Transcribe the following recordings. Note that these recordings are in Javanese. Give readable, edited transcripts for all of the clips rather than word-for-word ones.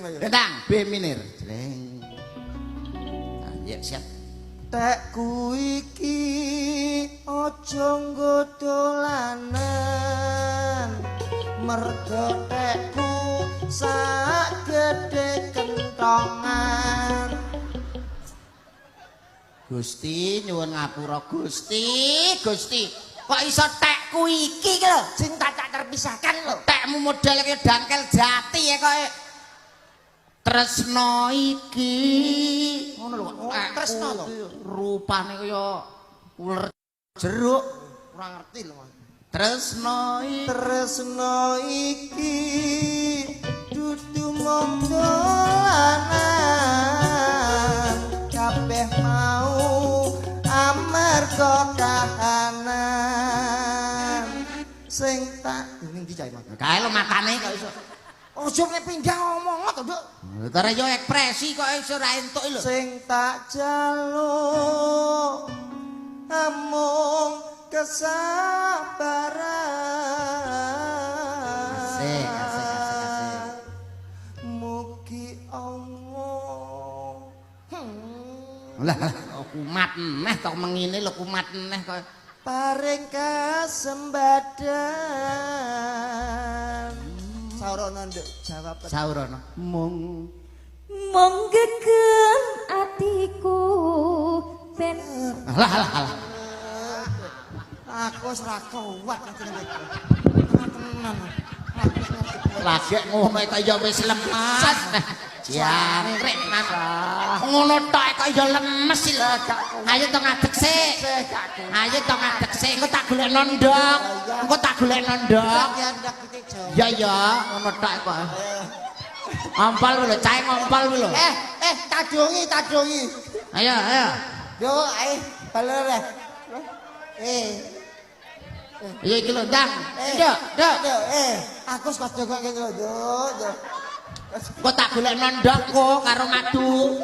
Tentang B minor. Jreng. Ya siap. Tekku iki aja nggo dolanan. Mergo tekku sak gedhe kentongan. Gusti nyuwun ngapura Gusti. Kok iso tekku iki lho Sing tak terpisahkan lho. tekmu model kaya dangkel jati ya kok tresno iki ngono lho Tresno to rupane kaya uler jeruk ora ngerti lho tresno iki dudu mung dolanan kabeh mau amarga kahanan sing tak ning dijai Mas kae lho matane kok iso ojo ngepindah ngomong to Nduk Tara yo ekspresi kok iso ra entuk lho sing tak jaluk amung kesabaran mugi Allah lah kumat neh tok mengine lho kumat neh kok paring kasembadan saurono Nduk jawab saurono mung gegen atiku ben lah aku ora kuat tenan lagi ngono kok ya wis lemes jangkrik ngono tok kok ya lemes lho ayo to ngadeg sik engko tak golekno ndok ya ngono tok kok ngompol lho cahe ngompol lho tadungi ayo yo ae baler iya iki lho ndang ndok aku wis kok ngene lho kok tak golekno ndok kok karo madu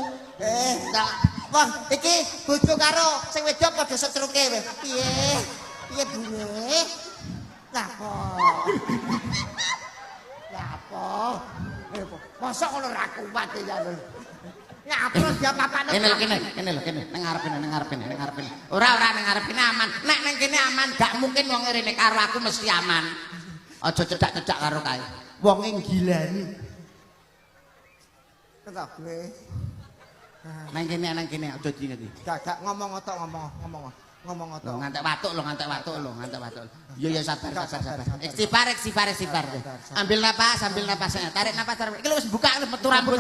wah iki bojo karo sing wedok padha setruke wis piye bune lapo masa ngono ra kuat ya lho nyapro dia papane kene lho ning ngarepene ora ning ngarepene aman nek ning kene aman gak mungkin wong rene karo aku mesti aman aja cedak-cedak karo kae wong gilani kok gue nang kene aja diingeti gak ngomong otok ngomong otok ngantek watuk lho iya sabar istighfar ambil napas tarik napas iki wis buka metu rambut